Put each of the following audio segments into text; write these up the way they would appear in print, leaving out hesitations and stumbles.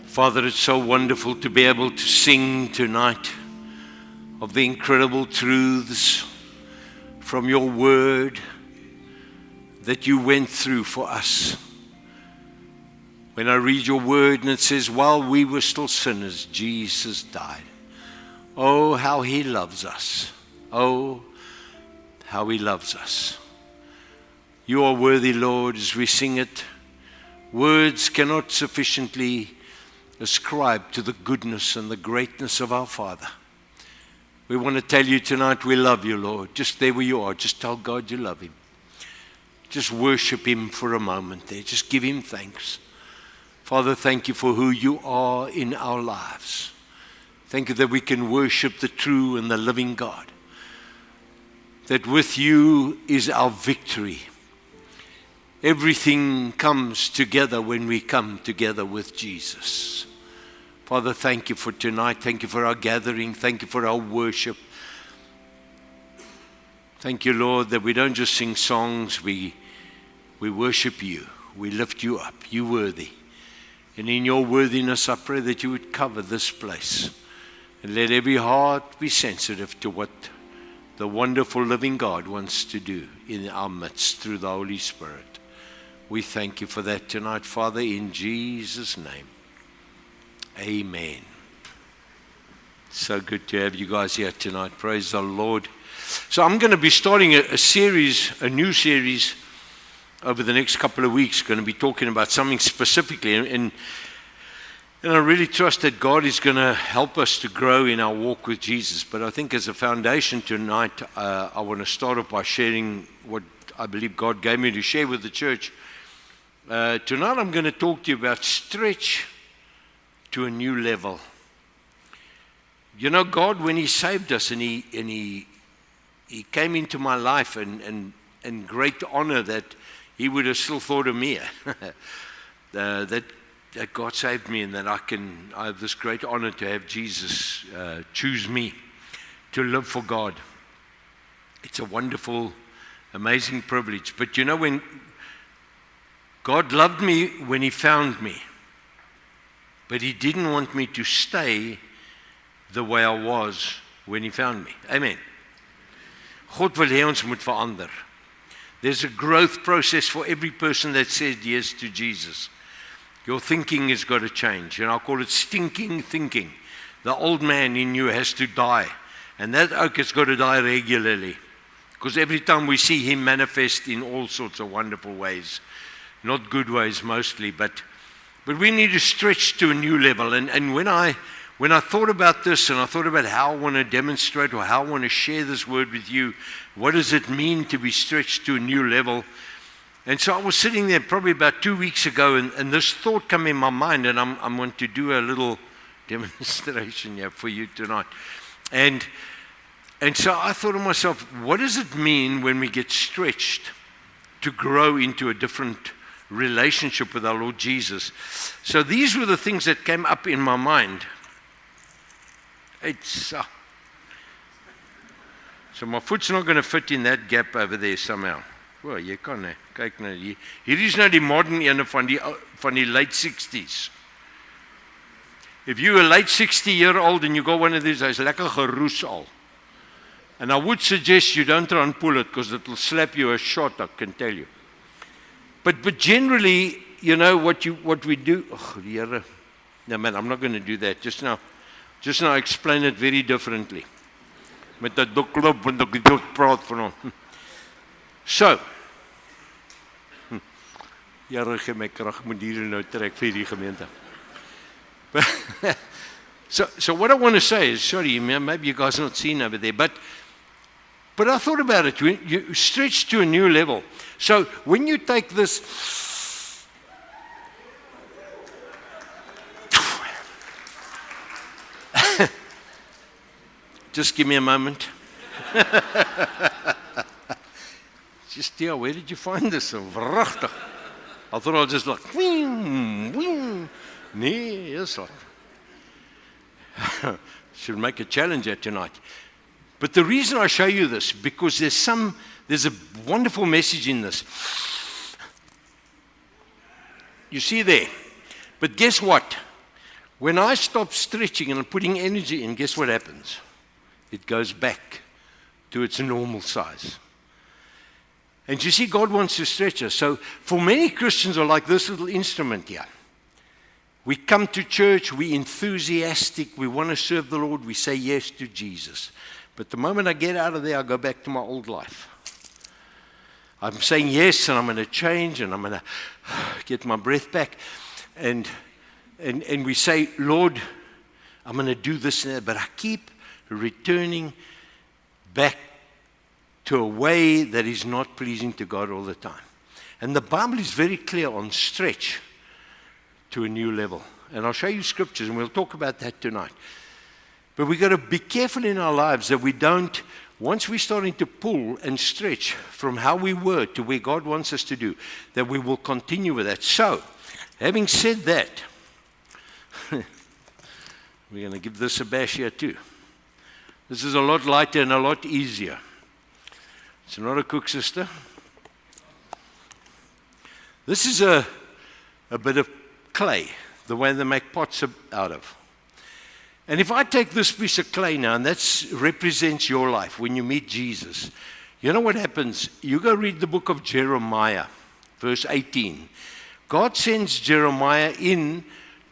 Father, it's so wonderful to be able to sing tonight of the incredible truths from your word that you went through for us. When I read your word and it says, while we were still sinners, Jesus died. Oh, how he loves us. Oh, how he loves us. You are worthy, Lord, as we sing it. Words cannot sufficiently ascribe to the goodness and the greatness of our Father. We want to tell you tonight we love you, Lord. Just there where you are, just tell God you love him. Just worship him for a moment there. Just give him thanks. Father, thank you for who you are in our lives. Thank you that we can worship the true and the living God. That with you is our victory. Everything comes together when we come together with Jesus. Father, thank you for tonight. Thank you for our gathering. Thank you for our worship. Thank you, Lord, that we don't just sing songs. We worship you. We lift you up. You're worthy. And in your worthiness, I pray that you would cover this place. And let every heart be sensitive to what the wonderful living God wants to do in our midst through the Holy Spirit. We thank you for that tonight, Father, in Jesus' name. Amen. So good to have you guys here tonight. Praise the Lord. So I'm going to be starting a new series over the next couple of weeks. Going to be talking about something specifically. And I really trust that God is going to help us to grow in our walk with Jesus. But I think as a foundation tonight, I want to start off by sharing what I believe God gave me to share with the church. Tonight I'm going to talk to you about stretch to a new level. You know, God, when he saved us and he came into my life and great honor that he would have still thought of me, that God saved me and that I have this great honor to have Jesus choose me to live for God. It's a wonderful, amazing privilege. But you know, when God loved me when he found me, but he didn't want me to stay the way I was when he found me. Amen. God wil hê ons moet verander. There's a growth process for every person that said yes to Jesus. Your thinking has got to change. And I call it stinking thinking. The old man in you has to die. And that ook has got to die regularly. Because every time we see him manifest in all sorts of wonderful ways. Not good ways mostly, but we need to stretch to a new level. And when I thought about this and I thought about how I want to demonstrate or how I want to share this word with you, what does it mean to be stretched to a new level? And so I was sitting there probably about 2 weeks ago and this thought came in my mind, and I'm going to do a little demonstration here for you tonight. And so I thought to myself, what does it mean when we get stretched to grow into a different relationship with our Lord Jesus? So these were the things that came up in my mind. So my foot's not going to fit in that gap over there somehow. Well, jy kan hè. Kyk nou hier. Hier is nou die modern ene van die late 60s. If you're a late 60-year-old and you got one of these, hy's lekker geroes al. And I would suggest you don't try and pull it because it will slap you a shot, I can tell you. But generally, you know what we do. Oh, die Here. No man, I'm not going to do that. Just now I explain it very differently. Met 'n dokklop want ek dit praat van hom. So. Here gee my krag moet hier nou trek vir die gemeente. So what I want to say is, sorry, maybe you guys are not seeing over there, but I thought about it. You stretch to a new level. So when you take this, just give me a moment. Just, yeah, where did you find this? Wrachtig. I thought I was just like, wing, wing. Nee, it's like, should make a challenge here tonight. But the reason I show you this, because there's a wonderful message in this. You see there. But guess what? When I stop stretching and putting energy in, guess what happens? It goes back to its normal size. And you see, God wants to stretch us. So for many Christians are like this little instrument here. We come to church, we're enthusiastic, we want to serve the Lord, we say yes to Jesus. But the moment I get out of there, I go back to my old life. I'm saying yes, and I'm going to change, and I'm going to get my breath back. And we say, Lord, I'm going to do this and that, but I keep returning back to a way that is not pleasing to God all the time. And the Bible is very clear on stretch to a new level. And I'll show you scriptures, and we'll talk about that tonight. But we've got to be careful in our lives that we don't, once we're starting to pull and stretch from how we were to where God wants us to do, that we will continue with that. So, having said that, we're going to give this a bash here too. This is a lot lighter and a lot easier. It's not a cook, sister. This is a bit of clay, the way they make pots out of. And if I take this piece of clay now, and that represents your life when you meet Jesus, you know what happens? You go read the book of Jeremiah, verse 18. God sends Jeremiah in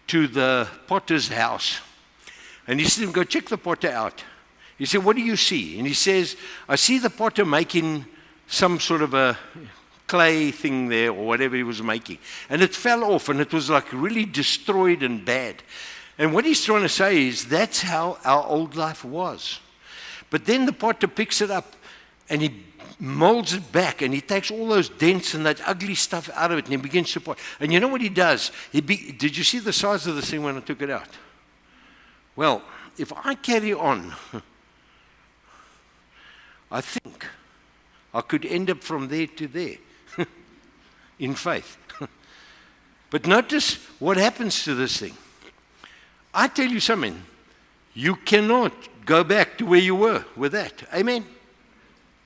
to the potter's house. And he says to him, go check the potter out. He said, what do you see? And he says, I see the potter making some sort of a clay thing there, or whatever he was making. And it fell off, and it was like really destroyed and bad. And what he's trying to say is that's how our old life was. But then the potter picks it up, and he molds it back, and he takes all those dents and that ugly stuff out of it, and he begins to pot. And you know what he does? Did you see the size of this thing when I took it out? Well, if I carry on, I think I could end up from there to there in faith. But notice what happens to this thing. I tell you something, you cannot go back to where you were with that. Amen?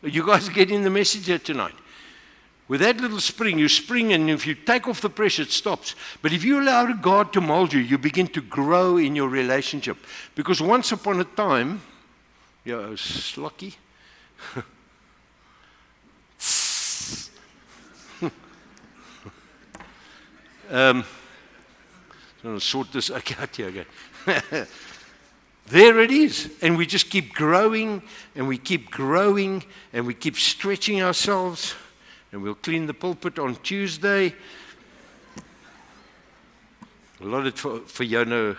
You guys getting the message here tonight? With that little spring, you spring, and if you take off the pressure, it stops. But if you allow God to mold you, you begin to grow in your relationship. Because once upon a time, Slocky. I'm going to sort this out here again. There it is. And we just keep growing, and we keep growing, and we keep stretching ourselves. And we'll clean the pulpit on Tuesday. Laat dit vir jou nou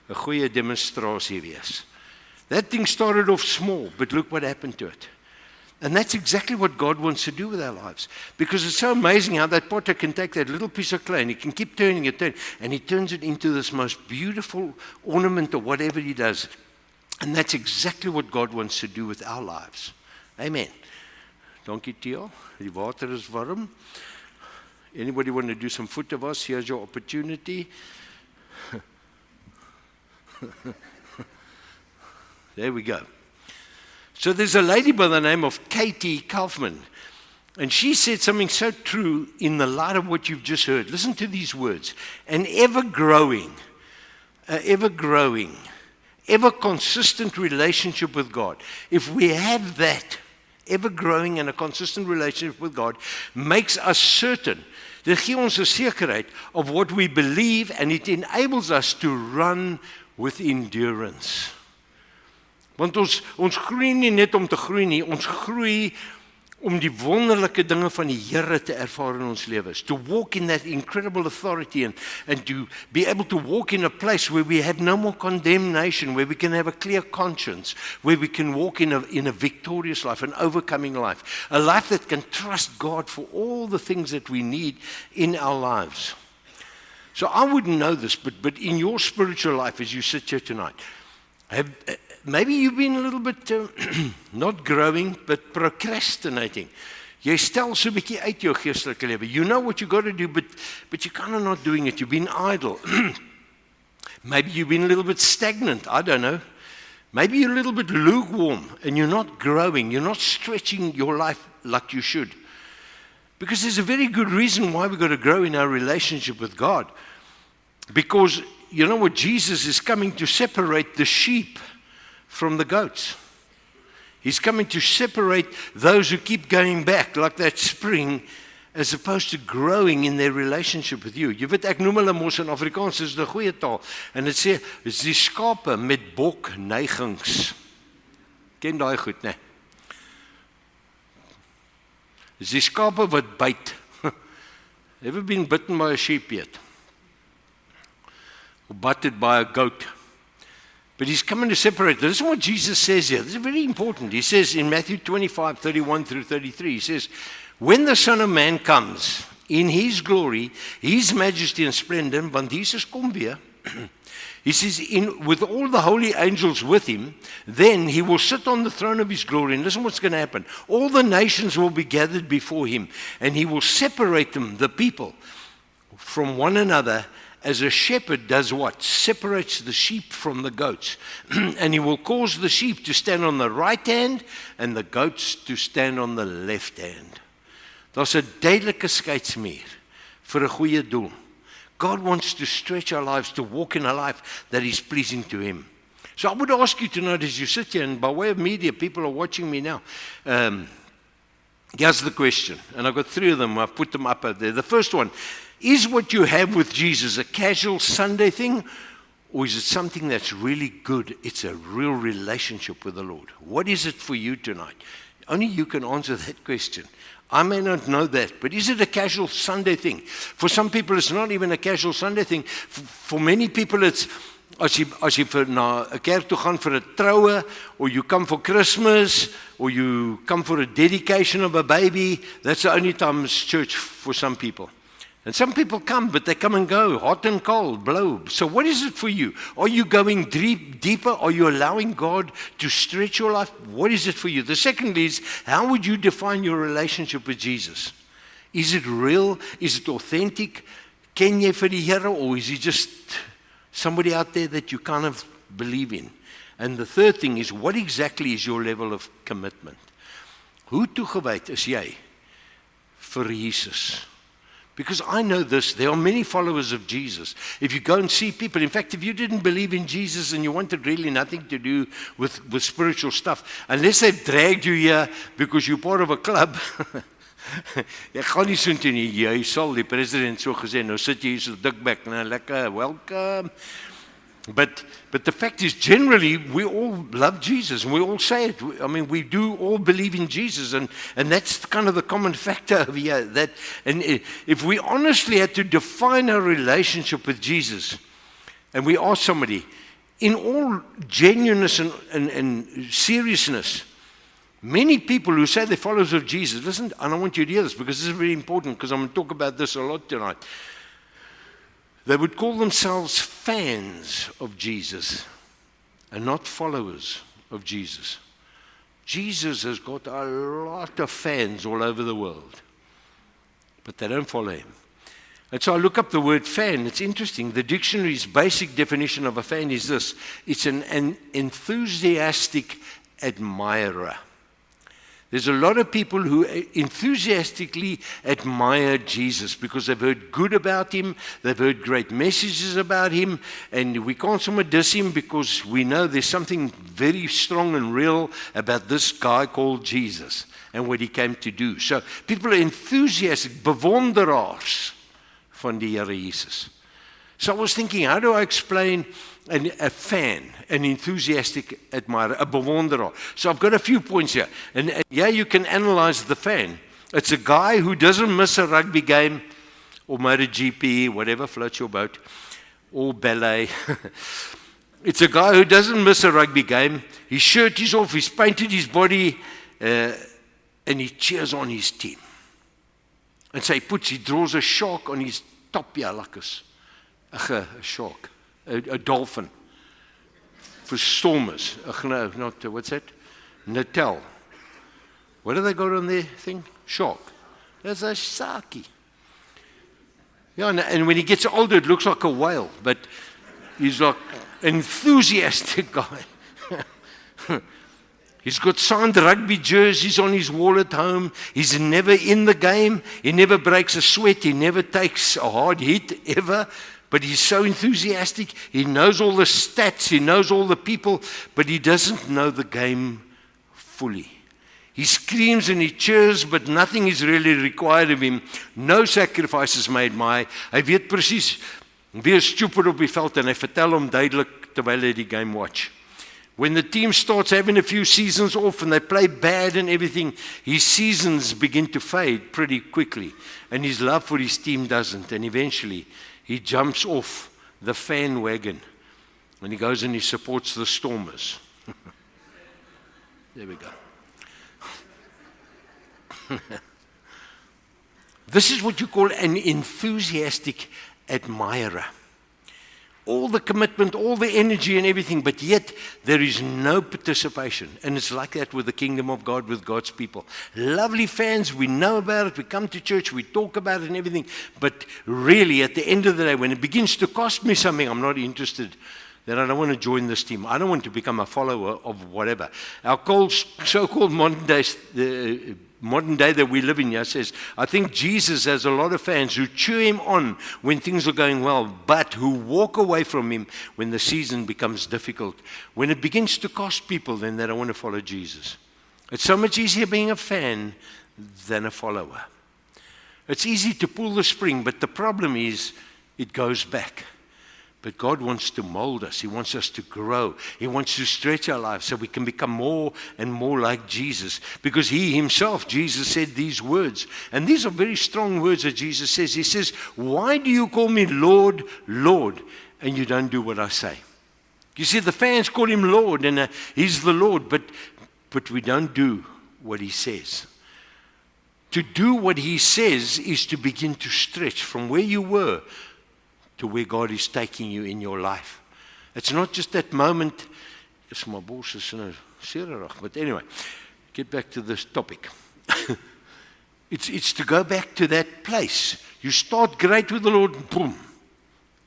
'n goeie demonstrasie wees. That thing started off small, but look what happened to it. And that's exactly what God wants to do with our lives. Because it's so amazing how that potter can take that little piece of clay and he can keep turning it, and he turns it into this most beautiful ornament or whatever he does. And that's exactly what God wants to do with our lives. Amen. Dankie, Theo. Die water is warm. Anybody want to do some foot of us? Here's your opportunity. There we go. So there's a lady by the name of Katie Kaufman, and she said something so true in the light of what you've just heard. Listen to these words. An ever-growing, ever consistent relationship with God. If we have that, ever-growing and a consistent relationship with God, makes us certain. Dit gee ons 'n sekerheid of what we believe, and it enables us to run with endurance. Want ons groei nie net om te groei nie, ons groei om die wonderlike dinge van die Here te ervaar in ons lewens. To walk in that incredible authority and to be able to walk in a place where we have no more condemnation, where we can have a clear conscience, where we can walk in a victorious life, an overcoming life, a life that can trust God for all the things that we need in our lives. So I wouldn't know this, but in your spiritual life as you sit here tonight, maybe you've been a little bit not growing, but procrastinating. Jy stel so 'n bietjie uit jou geestelike lewe. You know what you got to do, but you're kind of not doing it. You've been idle. Maybe you've been a little bit stagnant. I don't know. Maybe you're a little bit lukewarm and you're not growing. You're not stretching your life like you should. Because there's a very good reason why we've got to grow in our relationship with God. Because you know what? Jesus is coming to separate the sheep from the goats. He's coming to separate those who keep going back like that spring, as opposed to growing in their relationship with you. Jy weet, ek noem hulle mos in Afrikaans, is 'n goeie taal. En dit sê, is die skape met bokneigings. Ken daai goed, né? Is die skape wat byt. Ever been bitten by a sheep yet? Or butted by a goat? But he's coming to separate. This is what Jesus says here. This is very important. He says in Matthew 25:31 through 33, he says, when the Son of Man comes in his glory, his majesty and splendor, want Jesus kom weer, he says, with all the holy angels with him, then he will sit on the throne of his glory. And listen what's going to happen. All the nations will be gathered before him, and he will separate them, the people, from one another, as a shepherd does what? Separates the sheep from the goats. And he will cause the sheep to stand on the right hand and the goats to stand on the left hand. Daar's 'n duidelike skeidsmuur vir 'n goeie doel. God wants to stretch our lives to walk in a life that is pleasing to him. So I would ask you tonight as you sit here, and by way of media, people are watching me now. Here's the question, and I've got 3 of them. I've put them up there. The first one, is what you have with Jesus a casual Sunday thing, or is it something that's really good? It's a real relationship with the Lord. What is it for you tonight? Only you can answer that question. I may not know that, but is it a casual Sunday thing? For some people, it's not even a casual Sunday thing. For many people, it's as jy vir na 'n kerk toe gaan vir 'n troue, or you come for Christmas, or you come for a dedication of a baby, that's the only time it's church for some people. And some people come, but they come and go, hot and cold, blow. So what is it for you? Are you going deeper? Are you allowing God to stretch your life? What is it for you? The second is, how would you define your relationship with Jesus? Is it real? Is it authentic? Ken jy vir die Here, or is he just somebody out there that you kind of believe in? And the third thing is, what exactly is your level of commitment? Hoe toegewyd is jy vir Jesus? Because I know this, there are many followers of Jesus. If you go and see people, in fact, if you didn't believe in Jesus and you wanted really nothing to do with spiritual stuff, unless they've dragged you here because you're part of a club, ek gaan nie so toe nie, jy sal die president so gesê, nou sit jy hier so dikbek, nou lekker, welcome. But the fact is, generally, we all love Jesus, and we all say it. I mean, we do all believe in Jesus, and that's kind of the common factor over here. That, and if we honestly had to define our relationship with Jesus, and we ask somebody, in all genuineness and seriousness, many people who say they're followers of Jesus, listen, and I want you to hear this, because this is very important, because I'm going to talk about this a lot tonight. They would call themselves fans of Jesus and not followers of Jesus. Jesus has got a lot of fans all over the world, but they don't follow him. And so I look up the word fan. It's interesting. The dictionary's basic definition of a fan is this. It's an enthusiastic admirer. There's a lot of people who enthusiastically admire Jesus because they've heard good about him, they've heard great messages about him, and we can't somewhat diss him because we know there's something very strong and real about this guy called Jesus and what he came to do. So people are enthusiastic, bewonderaars van die Here Jesus. So I was thinking, how do I explain a fan, an enthusiastic admirer, a bewonderer? So I've got a few points here. And yeah, you can analyze the fan. It's a guy who doesn't miss a rugby game or MotoGP, whatever floats your boat, or ballet. It's a guy who doesn't miss a rugby game. His shirt is off, he's painted his body, and he cheers on his team. And so he draws a shark on his top here, like a shark. A dolphin for stormers. No, not what's that? Natal. What do they got on their thing? Shark. That's a sharky. Yeah, and when he gets older, it looks like a whale, but he's like an enthusiastic guy. He's got signed rugby jerseys on his wall at home. He's never in the game. He never breaks a sweat. He never takes a hard hit, ever. But he's so enthusiastic. He knows all the stats. He knows all the people. But he doesn't know the game fully. He screams and he cheers, but nothing is really required of him. No sacrifices made. Maar hy weet presies wie is stupid op die veld en hy vertel hom duidelik terwyl hy die game watch. When the team starts having a few seasons off and they play bad and everything, his seasons begin to fade pretty quickly. And his love for his team doesn't. And eventually, he jumps off the fan wagon. And he goes and he supports the Stormers. There we go. This is what you call an enthusiastic admirer. All the commitment, all the energy and everything, but yet there is no participation. And it's like that with the kingdom of God, with God's people. Lovely fans, we know about it, we come to church, we talk about it and everything, but really at the end of the day, when it begins to cost me something, I'm not interested. Then I don't want to join this team. I don't want to become a follower of whatever. Our so-called modern day that we live in here says, I think Jesus has a lot of fans who cheer him on when things are going well, but who walk away from him when the season becomes difficult. When it begins to cost people, then they don't want to follow Jesus. It's so much easier being a fan than a follower. It's easy to pull the spring, but the problem is it goes back. But God wants to mold us. He wants us to grow. He wants to stretch our lives so we can become more and more like Jesus. Because he himself, Jesus, said these words. And these are very strong words that Jesus says. He says, why do you call me Lord, Lord, and you don't do what I say? You see, the fans call him Lord, and he's the Lord, but we don't do what he says. To do what he says is to begin to stretch from where you were to where God is taking you in your life. It's not just that moment. Yes, my boss is in a serierig, but anyway, get back to this topic. It's to go back to that place. You start great with the Lord, boom,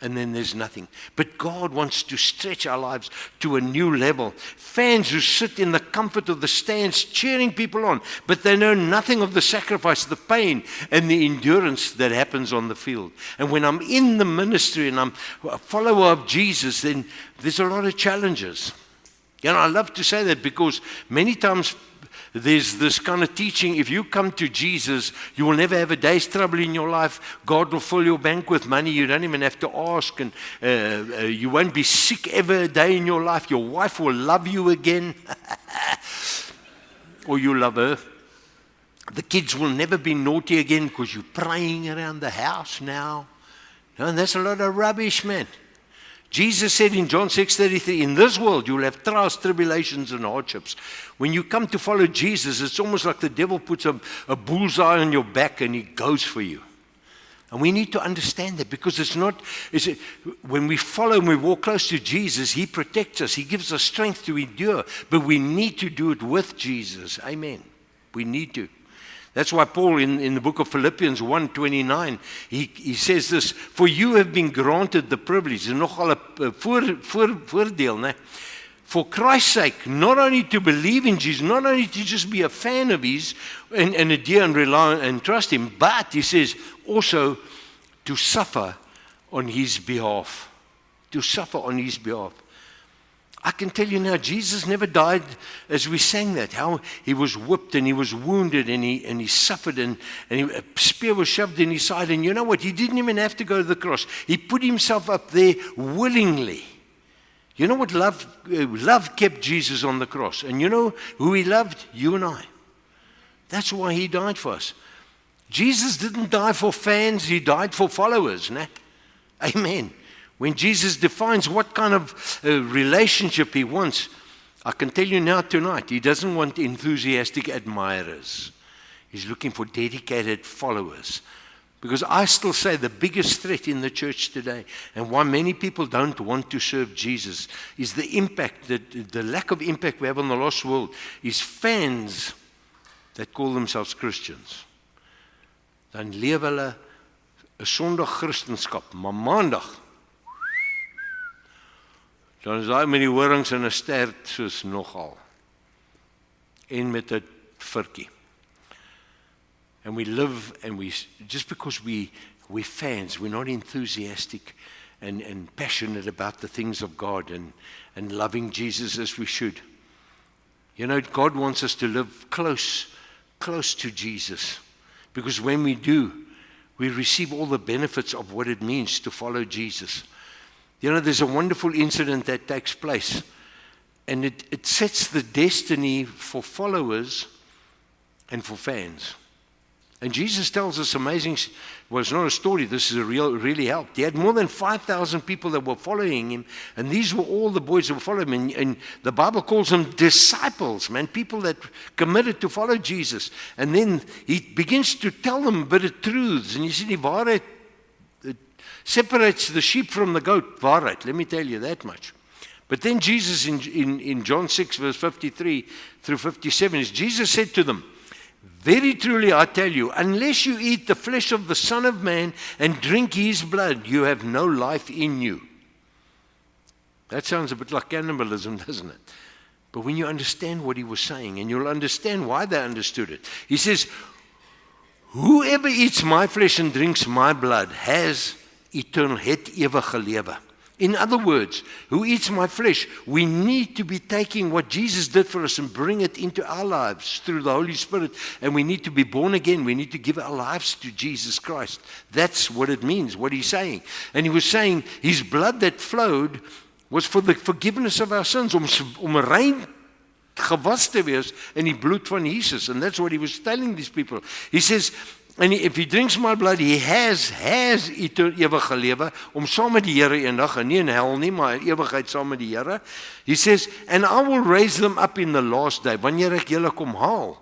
and then there's nothing. But God wants to stretch our lives to a new level. Fans who sit in the comfort of the stands cheering people on, but they know nothing of the sacrifice, the pain, and the endurance that happens on the field. And when I'm in the ministry and I'm a follower of Jesus, then there's a lot of challenges. You know, I love to say that because many times there's this kind of teaching, if you come to Jesus, you will never have a day's trouble in your life. God will fill your bank with money. You don't even have to ask. And you won't be sick ever a day in your life. Your wife will love you again. Or you love her. The kids will never be naughty again because you're praying around the house now. And that's a lot of rubbish, man. Jesus said in John 6:33, in this world you will have trials, tribulations, and hardships. When you come to follow Jesus, it's almost like the devil puts a bullseye on your back and he goes for you. And we need to understand that because when we follow and we walk close to Jesus, he protects us. He gives us strength to endure. But we need to do it with Jesus. Amen. We need to. That's why Paul in the book of Philippians 1:29, he says this, for you have been granted the privilege, en nogal 'n voordeel, né? For Christ's sake, not only to believe in Jesus, not only to just be a fan of his and adhere and rely and trust him, but he says also to suffer on his behalf. To suffer on his behalf. I can tell you now, Jesus never died as we sang that, how he was whipped and he was wounded and he suffered and a spear was shoved in his side. And you know what? He didn't even have to go to the cross. He put himself up there willingly. You know what? Love kept Jesus on the cross. And you know who he loved? You and I. That's why he died for us. Jesus didn't die for fans. He died for followers. Né? Amen. When Jesus defines what kind of relationship he wants, I can tell you now tonight, he doesn't want enthusiastic admirers. He's looking for dedicated followers. Because I still say the biggest threat in the church today, and why many people don't want to serve Jesus, is the impact, the lack of impact we have on the lost world, is fans that call themselves Christians. Dan leef hulle 'n Sondag Christenskap, maar Maandag dan is hy met die horings en 'n stert soos nogal. En met 'n virkie. And we live and just because we're fans, we're not enthusiastic and passionate about the things of God and loving Jesus as we should. You know, God wants us to live close to Jesus, because when we do, we receive all the benefits of what it means to follow Jesus. You know, there's a wonderful incident that takes place, and it sets the destiny for followers and for fans. And Jesus tells us amazing, well, it's not a story, this is really helped. He had more than 5,000 people that were following him, and these were all the boys that were following him. And the Bible calls them disciples, man, people that committed to follow Jesus. And then he begins to tell them a bit of truths. And you see, the waarheid, it separates the sheep from the goat, waarheid, let me tell you that much. But then Jesus in John 6, verse 53 through 57, Jesus said to them, "Very truly I tell you, unless you eat the flesh of the Son of Man and drink his blood, you have no life in you." That sounds a bit like cannibalism, doesn't it? But when you understand what he was saying, and you'll understand why they understood it. He says, "Whoever eats my flesh and drinks my blood has eternal, het ewige lewe." In other words, who eats my flesh, we need to be taking what Jesus did for us and bring it into our lives through the Holy Spirit. And we need to be born again. We need to give our lives to Jesus Christ. That's what it means, what he's saying. And he was saying his blood that flowed was for the forgiveness of our sins, om rein gewas te wees in die bloed van Jesus. And that's what he was telling these people. He says, and if he drinks my blood, he has ewige lewe, om saam met die Here eendag, en nie in hel nie, maar ewigheid saam met die Here. He says, and I will raise them up in the last day, wanneer ek julle kom haal.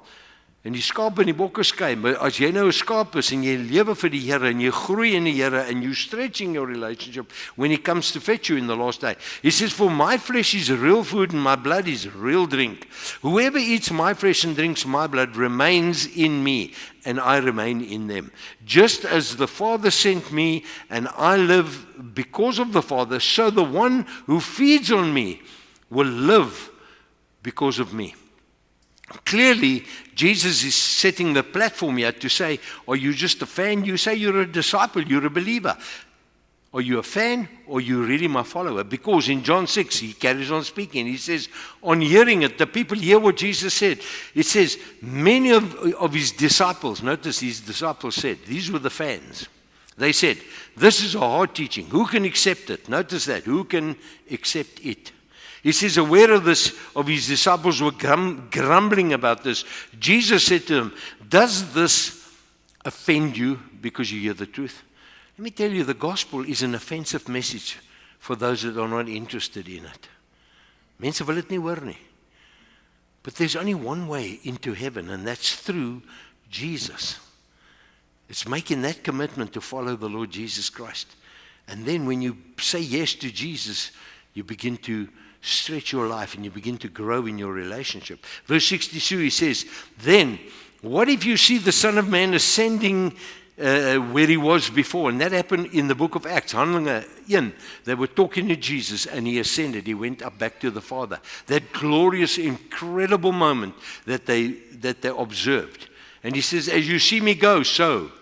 En die skaap en die bokke skei, maar as jy nou 'n skaap is, en jy lewe vir die Here, en jy groei in die Here, and you stretching your relationship, when he comes to fetch you in the last day. He says, for my flesh is real food, and my blood is real drink. Whoever eats my flesh and drinks my blood remains in me, and I remain in them. Just as the Father sent me, and I live because of the Father, so the one who feeds on me will live because of me. Clearly, Jesus is setting the platform here to say, are you just a fan? You say you're a disciple, you're a believer. Are you a fan, or are you really my follower? Because in John 6, he carries on speaking. He says, on hearing it, the people hear what Jesus said. It says, many of his disciples, notice his disciples said, these were the fans. They said, this is a hard teaching. Who can accept it? Notice that. Who can accept it? He says, aware of this, of his disciples were grumbling about this. Jesus said to them, does this offend you because you hear the truth? Let me tell you, the gospel is an offensive message for those that are not interested in it. Mense wil dit nie hoor nie. But there's only one way into heaven, and that's through Jesus. It's making that commitment to follow the Lord Jesus Christ. And then when you say yes to Jesus, you begin to stretch your life and you begin to grow in your relationship. Verse 62, he says, then, what if you see the Son of Man ascending where he was before? And that happened in the book of Acts. Handelinge 1. They were talking to Jesus and he ascended. He went up back to the Father. That glorious, incredible moment that they observed. And he says, as you see me go, so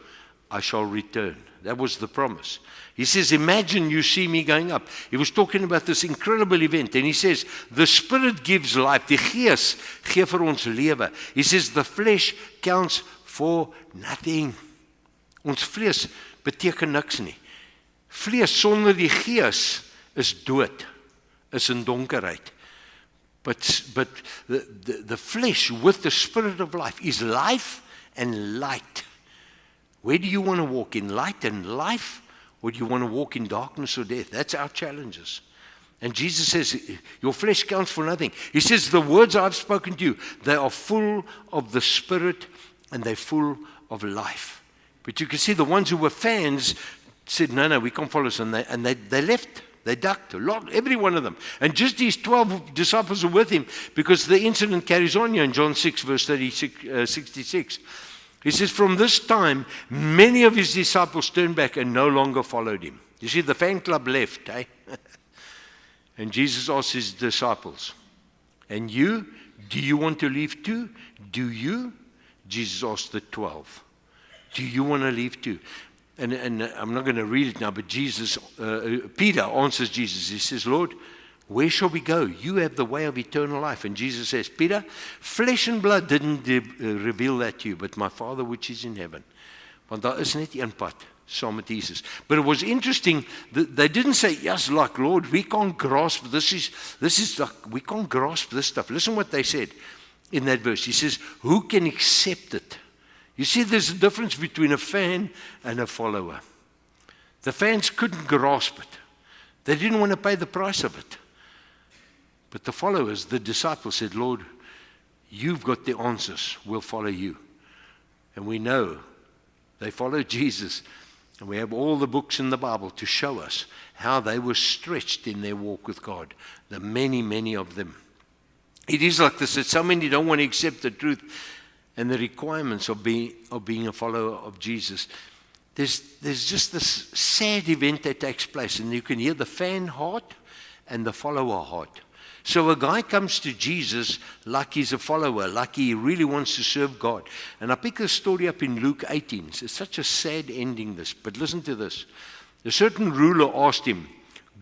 I shall return. That was the promise. He says, imagine you see me going up. He was talking about this incredible event. And he says, the Spirit gives life. Die Gees gee vir ons lewe. He says, the flesh counts for nothing. Ons vlees beteken niks nie. Vlees sonder die Gees is dood, is in donkerheid. But the flesh with the Spirit of life is life and light. Where do you want to walk? In light and life? Or do you want to walk in darkness or death? That's our challenges. And Jesus says, your flesh counts for nothing. He says, the words I've spoken to you, they are full of the Spirit and they're full of life. But you can see the ones who were fans said, no, we can't follow this. And they left. They ducked, every one of them. And just these 12 disciples were with him, because the incident carries on here in John 6, verse 66. He says, from this time, many of his disciples turned back and no longer followed him. You see, the fan club left, eh? And Jesus asked his disciples, and you, do you want to leave too? Do you? Jesus asked the 12. Do you want to leave too? And I'm not going to read it now, but Peter answers Jesus. He says, Lord, where shall we go? You have the way of eternal life. And Jesus says, Peter, flesh and blood didn't reveal that to you, but my Father which is in heaven. Want daar is net een pad saam met Jesus. But it was interesting that they didn't say, yes, like, Lord, we can't grasp this is like, we can't grasp this stuff. Listen what they said in that verse. He says, who can accept it? You see, there's a difference between a fan and a follower. The fans couldn't grasp it. They didn't want to pay the price of it. But the followers, the disciples said, Lord, you've got the answers. We'll follow you. And we know they followed Jesus. And we have all the books in the Bible to show us how they were stretched in their walk with God. The many, many of them. It is like this, that so many don't want to accept the truth and the requirements of being a follower of Jesus. There's just this sad event that takes place, and you can hear the fan heart and the follower heart. So a guy comes to Jesus like he's a follower, like he really wants to serve God. And I pick this story up in Luke 18. It's such a sad ending, this. But listen to this. A certain ruler asked him,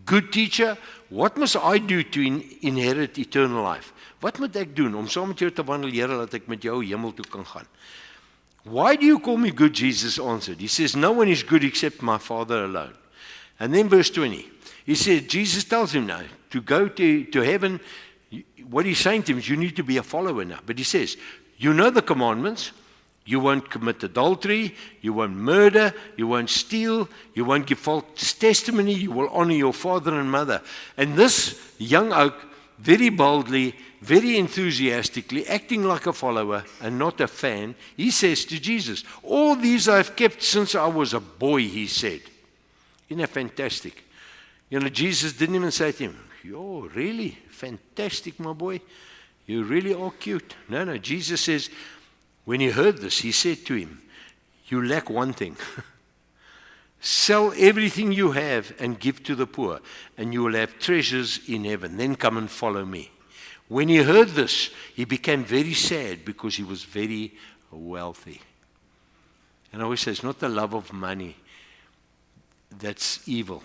good teacher, what must I do to inherit eternal life? Wat moet ek doen om saam met jou te wandel, Here, dat ek met jou hemel toe kan gaan? Why do you call me good? Jesus answered. He says, no one is good except my Father alone. And then verse 20. He said, Jesus tells him now, to go to heaven, what he's saying to him is you need to be a follower now. But he says, you know the commandments. You won't commit adultery. You won't murder. You won't steal. You won't give false testimony. You will honor your father and mother. And this young oak, very boldly, very enthusiastically, acting like a follower and not a fan, he says to Jesus, all these I've kept since I was a boy, he said. Isn't that fantastic? You know, Jesus didn't even say to him, "Oh, really? Fantastic, my boy. You really are cute." No. Jesus says, when he heard this, he said to him, "You lack one thing. Sell everything you have and give to the poor, and you will have treasures in heaven. Then come and follow me." When he heard this, he became very sad because he was very wealthy. And I always say, it's not the love of money that's evil.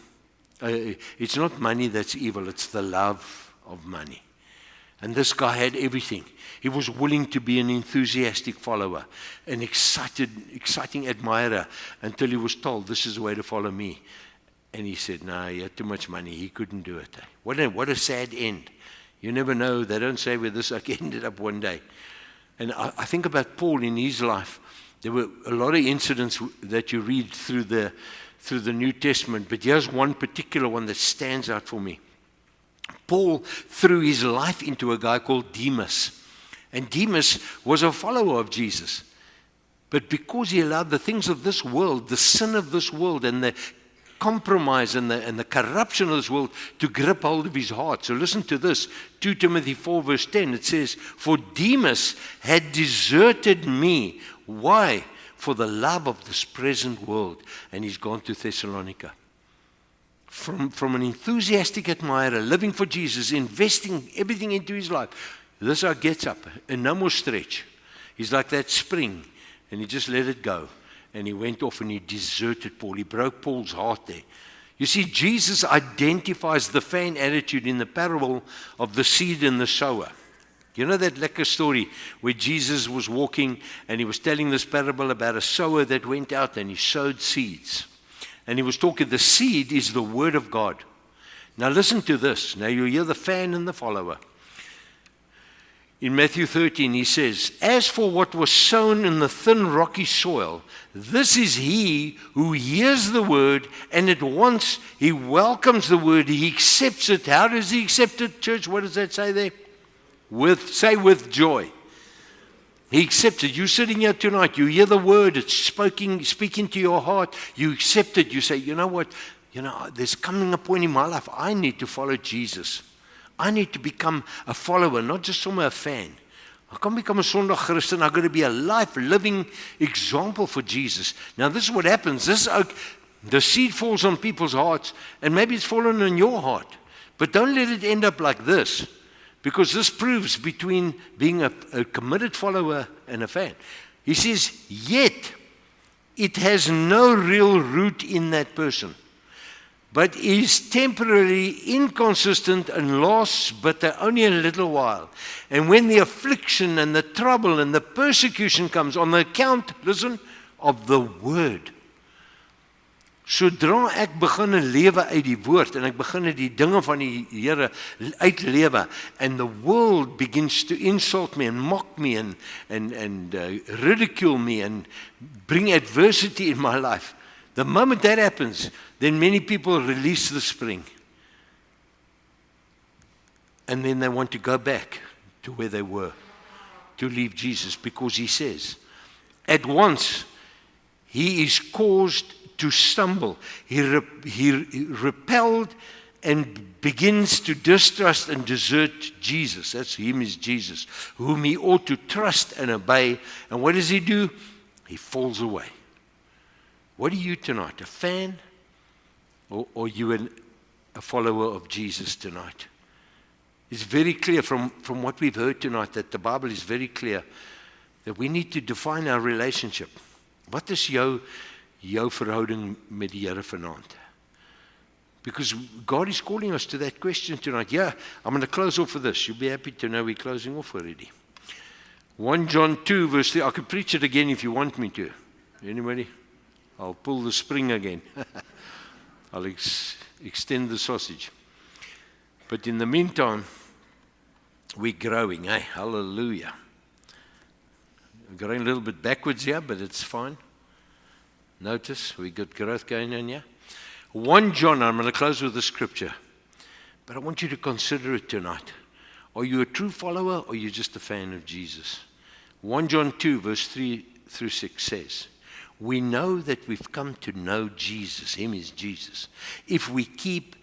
It's not money that's evil, it's the love of money. And this guy had everything. He was willing to be an enthusiastic follower, an exciting admirer, until he was told, this is the way to follow me. And he said, no, he had too much money. He couldn't do it. What a sad end. You never know. They don't say where this ended up one day. And I think about Paul in his life. There were a lot of incidents that you read through the New Testament, but here's one particular one that stands out for me. Paul threw his life into a guy called Demas. And Demas was a follower of Jesus. But because he allowed the things of this world, the sin of this world, and the compromise and the corruption of this world to grip hold of his heart. So listen to this, 2 Timothy 4 verse 10, it says, "For Demas had deserted me." Why? "For the love of this present world." And he's gone to Thessalonica. From an enthusiastic admirer, living for Jesus, investing everything into his life, this guy gets up and no more stretch. He's like that spring, and he just let it go. And he went off and he deserted Paul. He broke Paul's heart there. You see, Jesus identifies the fan attitude in the parable of the seed and the sower. You know that lekker story where Jesus was walking and he was telling this parable about a sower that went out and he sowed seeds. And he was talking, the seed is the word of God. Now listen to this. Now you hear the fan and the follower. In Matthew 13, he says, "As for what was sown in the thin rocky soil, this is he who hears the word, and at once he welcomes the word, he accepts it." How does he accept it, church? What does that say there? With joy. He accepts it. You're sitting here tonight, you hear the word, it's speaking to your heart, you accept it, you say, you know what, there's coming a point in my life, I need to follow Jesus. I need to become a follower, not just a fan. I can't become a Sondag Christian. I've got to be a life-living example for Jesus. Now, this is what happens. The seed falls on people's hearts, and maybe it's fallen on your heart. But don't let it end up like this, because this proves between being a committed follower and a fan. He says, "Yet, it has no real root in that person, but is temporarily inconsistent and lasts but only a little while. And when the affliction and the trouble and the persecution comes on the account, listen, of the word. Sodra ek begin lewe uit die woord en ek begin die dinge van die Here uitlewe, and the world begins to insult me and mock me and ridicule me and bring adversity in my life, the moment that happens, then many people release the spring. And then they want to go back to where they were, to leave Jesus, because he says, at once he is caused to stumble. He repelled and begins to distrust and desert Jesus. That's him, is Jesus, whom he ought to trust and obey. And what does he do? He falls away. What are you tonight? A fan? Or you a follower of Jesus tonight? It's very clear from what we've heard tonight that the Bible is very clear that we need to define our relationship. Wat is jou verhouding met die Here vanaand? Because God is calling us to that question tonight. Yeah, I'm going to close off with this. You'll be happy to know we're closing off already. 1 John 2 verse 3. I could preach it again if you want me to. Anybody? I'll pull the spring again. I'll extend the sausage. But in the meantime, we're growing. Hey, hallelujah. We're growing a little bit backwards here, but it's fine. Notice we got growth going on here. 1 John, I'm going to close with the scripture. But I want you to consider it tonight. Are you a true follower or are you just a fan of Jesus? 1 John 2 verse 3 through 6 says, we know that we've come to know Jesus. Him is Jesus. If we keep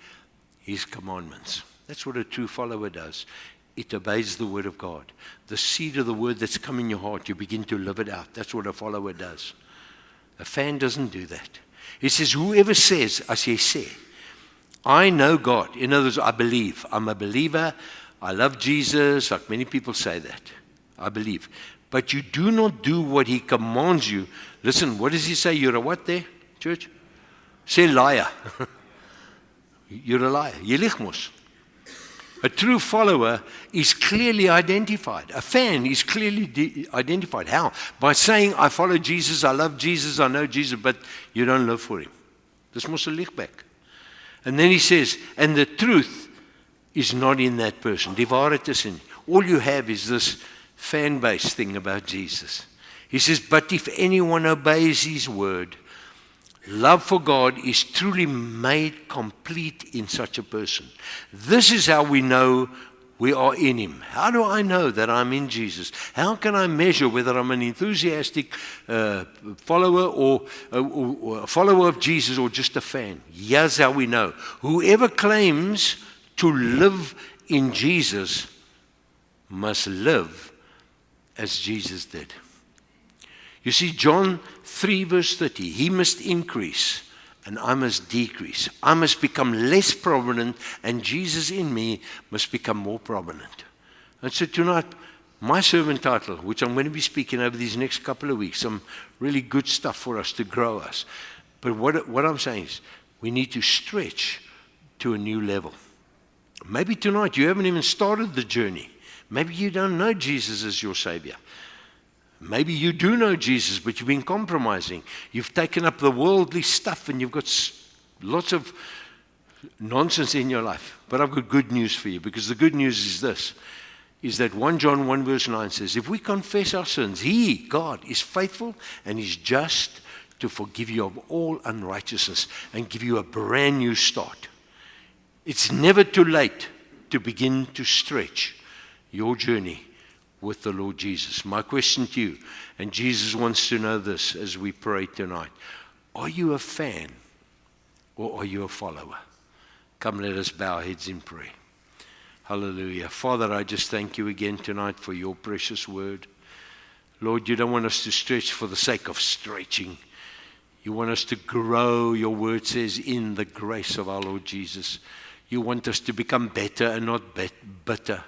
his commandments. That's what a true follower does. It obeys the word of God. The seed of the word that's come in your heart, you begin to live it out. That's what a follower does. A fan doesn't do that. He says, whoever says, as he say, I know God. In other words, I believe. I'm a believer. I love Jesus. Like many people say that. I believe. But you do not do what he commands you. Listen, what does he say? You're a what there, church? Say liar. You're a liar. Jy lieg mos. A true follower is clearly identified. A fan is clearly identified. How? By saying, I follow Jesus, I love Jesus, I know Jesus, but you don't live for him. Dis mos 'n liegback. And then he says, and the truth is not in that person. Die waarheid is in. All you have is this fan base thing about Jesus. He says, but if anyone obeys his word, love for God is truly made complete in such a person. This is how we know we are in him. How do I know that I'm in Jesus? How can I measure whether I'm an enthusiastic follower or a follower of Jesus or just a fan? Here's how we know. Whoever claims to live in Jesus must live as Jesus did. You see, John 3 verse 30, he must increase and I must decrease. I must become less prominent and Jesus in me must become more prominent. And so tonight, my sermon title, which I'm going to be speaking over these next couple of weeks, some really good stuff for us to grow us. But what I'm saying is, we need to stretch to a new level. Maybe tonight you haven't even started the journey. Maybe you don't know Jesus as your Savior. Maybe you do know Jesus, but you've been compromising. You've taken up the worldly stuff and you've got lots of nonsense in your life. But I've got good news for you, because the good news is this, is that 1 John 1 verse 9 says, if we confess our sins, he, God, is faithful and is just to forgive you of all unrighteousness and give you a brand new start. It's never too late to begin to stretch your journey with the Lord Jesus. My question to you, and Jesus wants to know this as we pray tonight, are you a fan or are you a follower? Come, let us bow our heads in prayer. Hallelujah. Father, I just thank you again tonight for your precious word. Lord, you don't want us to stretch for the sake of stretching. You want us to grow, your word says, in the grace of our Lord Jesus. You want us to become better and not bitter.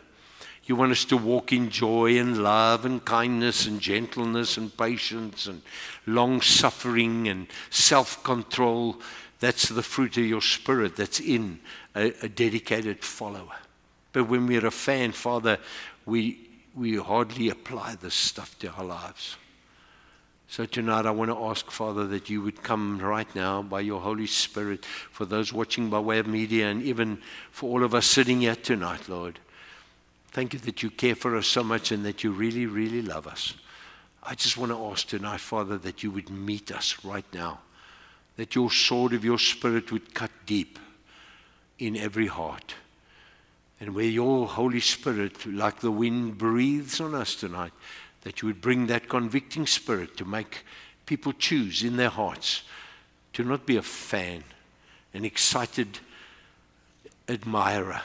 You want us to walk in joy and love and kindness and gentleness and patience and long-suffering and self-control. That's the fruit of your Spirit that's in a dedicated follower. But when we're a fan, Father, we hardly apply this stuff to our lives. So tonight I want to ask, Father, that you would come right now by your Holy Spirit for those watching by way of media and even for all of us sitting here tonight, Lord. Thank you that you care for us so much and that you really, really love us. I just want to ask tonight, Father, that you would meet us right now, that your sword of your Spirit would cut deep in every heart. And where your Holy Spirit, like the wind, breathes on us tonight, that you would bring that convicting spirit to make people choose in their hearts to not be a fan, an excited admirer,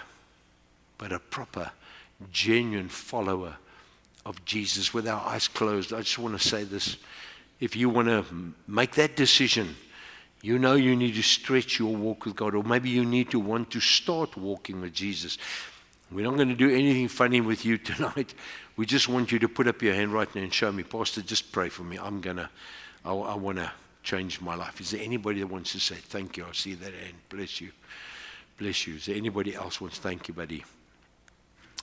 but a proper, genuine follower of Jesus with our eyes closed. I just want to say this. If you want to make that decision, you know you need to stretch your walk with God, or maybe you need to want to start walking with Jesus. We're not going to do anything funny with you tonight. We just want you to put up your hand right now and show me, Pastor, just pray for me. I want to change my life. Is there anybody that wants to say, thank you? I see that hand. Bless you. Bless you. Is there anybody else wants, thank you, buddy.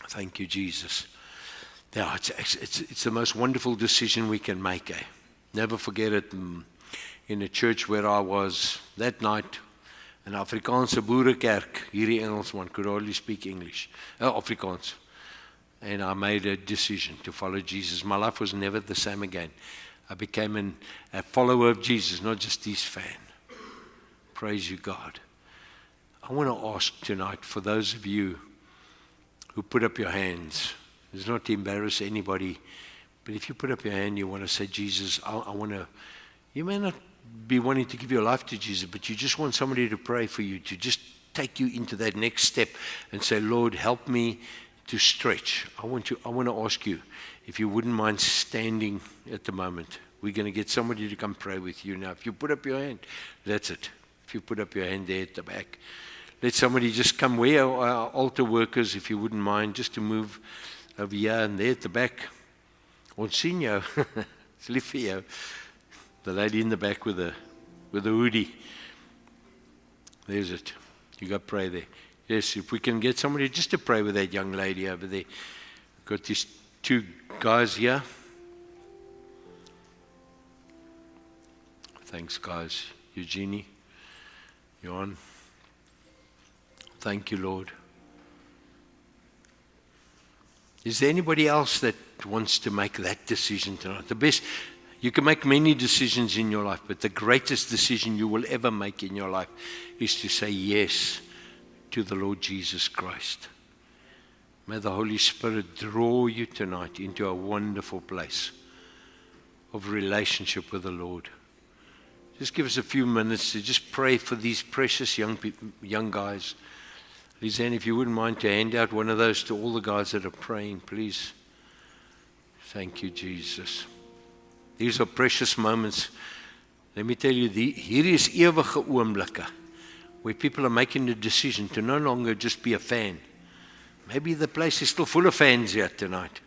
Thank you, Jesus. Now, it's the most wonderful decision we can make. Never forget it. In a church where I was that night, an Afrikaanse boerekerk, hierdie Engelsman could hardly speak English, Afrikaans. And I made a decision to follow Jesus. My life was never the same again. I became a follower of Jesus, not just his fan. Praise you, God. I want to ask tonight, for those of you who put up your hands, it's not to embarrass anybody, but if you put up your hand, you want to say, Jesus, I want to, you may not be wanting to give your life to Jesus, but you just want somebody to pray for you, to just take you into that next step and say, Lord, help me to stretch. I want to ask you, if you wouldn't mind standing at the moment. We're going to get somebody to come pray with you now. If you put up your hand, that's it. If you put up your hand there at the back, let somebody just come. Where are our altar workers, if you wouldn't mind, just to move over here and there at the back. Ons sien jou. It's lief vir jou. The lady in the back with the hoodie. There's it. You got pray there. Yes, if we can get somebody just to pray with that young lady over there. We've got these two guys here. Thanks, guys. Eugenie, Johan. Thank you, Lord. Is there anybody else that wants to make that decision tonight? The best, you can make many decisions in your life, but the greatest decision you will ever make in your life is to say yes to the Lord Jesus Christ. May the Holy Spirit draw you tonight into a wonderful place of relationship with the Lord. Just give us a few minutes to just pray for these precious young guys. Lizanne, if you wouldn't mind to hand out one of those to all the guys that are praying, please. Thank you, Jesus. These are precious moments. Let me tell you, hier is ewige oomblikke where people are making the decision to no longer just be a fan. Maybe the place is still full of fans here tonight.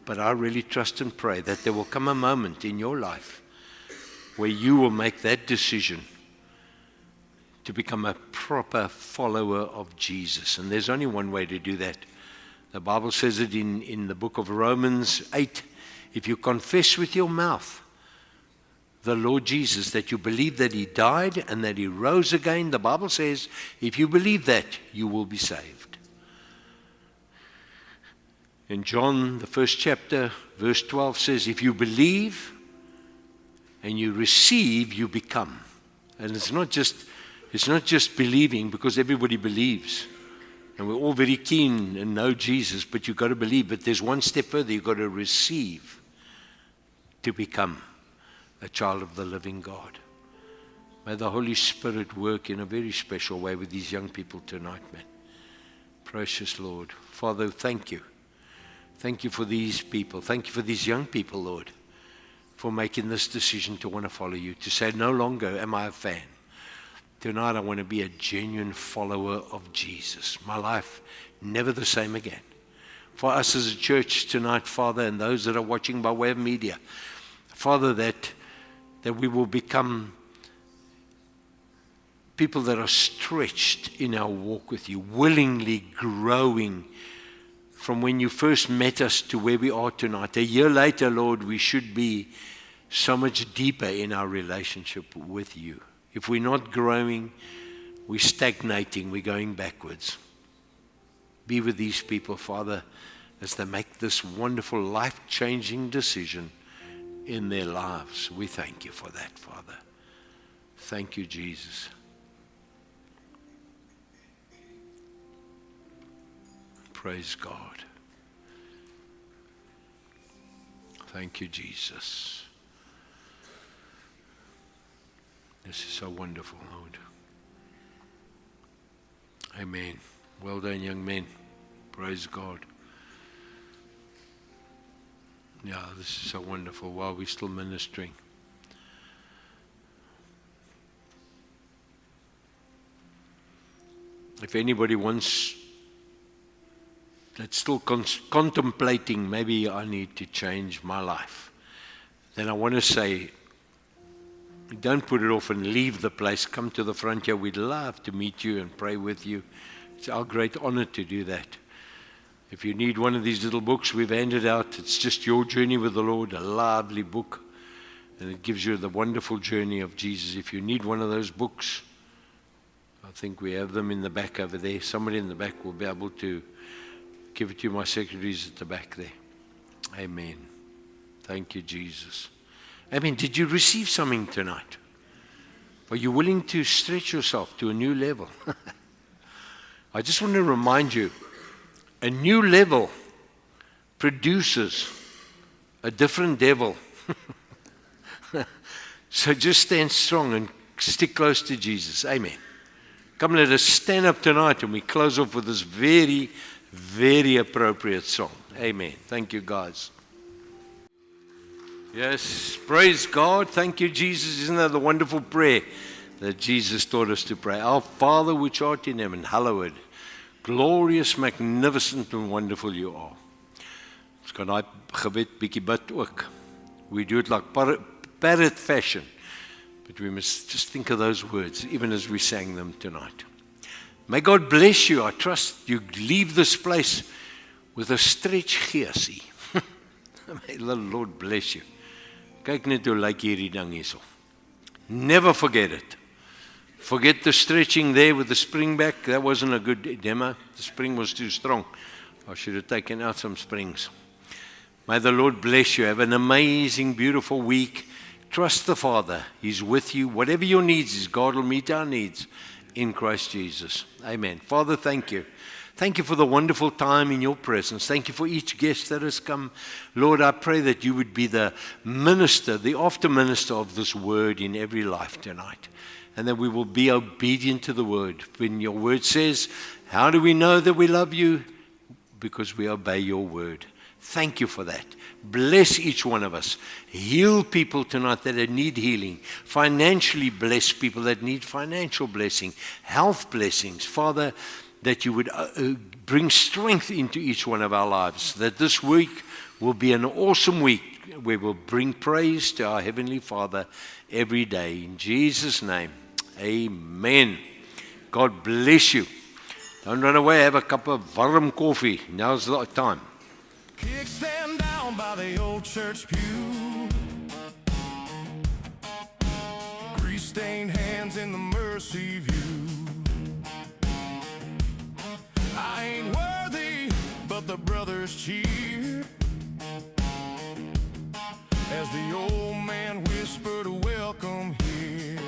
But I really trust and pray that there will come a moment in your life where you will make that decision to become a proper follower of Jesus. And there's only one way to do that. The Bible says it in the book of Romans 8. If you confess with your mouth the Lord Jesus, that you believe that he died and that he rose again, the Bible says, if you believe that, you will be saved. In John, the first chapter, verse 12 says, if you believe and you receive, you become. And it's not just believing, because everybody believes. And we're all very keen and know Jesus, but you've got to believe. But there's one step further. You've got to receive to become a child of the living God. May the Holy Spirit work in a very special way with these young people tonight, man. Precious Lord. Father, thank you. Thank you for these people. Thank you for these young people, Lord, for making this decision to want to follow you, to say, no longer am I a fan. Tonight I want to be a genuine follower of Jesus. My life never the same again. for us as a church tonight, Father, and those that are watching by way of media. Father, that we will become people that are stretched in our walk with you, willingly growing from when you first met us to where we are tonight. A year later, Lord, we should be so much deeper in our relationship with you. If we're not growing, we're stagnating, we're going backwards. Be with these people, Father, as they make this wonderful, life-changing decision in their lives. We thank you for that, Father. Thank you, Jesus. Praise God. Thank you, Jesus. This is so wonderful, Lord. Amen. Well done, young men. Praise God. Yeah, this is so wonderful while we're still ministering. If anybody wants, that's still contemplating, maybe I need to change my life, then I want to say, don't put it off and leave the place. Come to the front here. We'd love to meet you and pray with you. It's our great honor to do that. If you need one of these little books we've handed out, it's just Your Journey with the Lord, a lovely book. And it gives you the wonderful journey of Jesus. If you need one of those books, I think we have them in the back over there. Somebody in the back will be able to give it to you. My secretaries at the back there. Amen. Thank you, Jesus. Amen. Did you receive something tonight? Are you willing to stretch yourself to a new level? I just want to remind you, a new level produces a different devil. So just stand strong and stick close to Jesus. Amen. Come, let us stand up tonight and we close off with this very, very appropriate song. Amen. Thank you, guys. Yes, praise God. Thank you, Jesus. Isn't that the wonderful prayer that Jesus taught us to pray? Our Father which art in heaven, hallowed. Glorious, magnificent and wonderful you are. Ons kan daai gebed bietjie bid ook. We do it like parrot fashion. But we must just think of those words, even as we sang them tonight. May God bless you. I trust you leave this place with a stretch geesie. May the Lord bless you. Kyk net hoe lyk hierdie ding hierso. Never forget it. Forget the stretching there with the spring back. That wasn't a good demo. The spring was too strong. I should have taken out some springs. May the Lord bless you. Have an amazing, beautiful week. Trust the Father. He's with you. Whatever your needs is, God will meet our needs in Christ Jesus. Amen. Father, thank you. Thank you for the wonderful time in your presence. Thank you for each guest that has come. Lord, I pray that you would be the minister, the after minister of this word in every life tonight. And that we will be obedient to the word. When your word says, how do we know that we love you? Because we obey your word. Thank you for that. Bless each one of us. Heal people tonight that need healing. Financially bless people that need financial blessing. Health blessings. Father, that you would bring strength into each one of our lives. That this week will be an awesome week where we'll bring praise to our Heavenly Father every day. In Jesus' name, amen. God bless you. Don't run away. Have a cup of warm coffee. Now's the time. Kickstand down by the old church pew. Grease-stained hands in the mercy view. I ain't worthy, but the brothers cheer as the old man whispered, welcome here.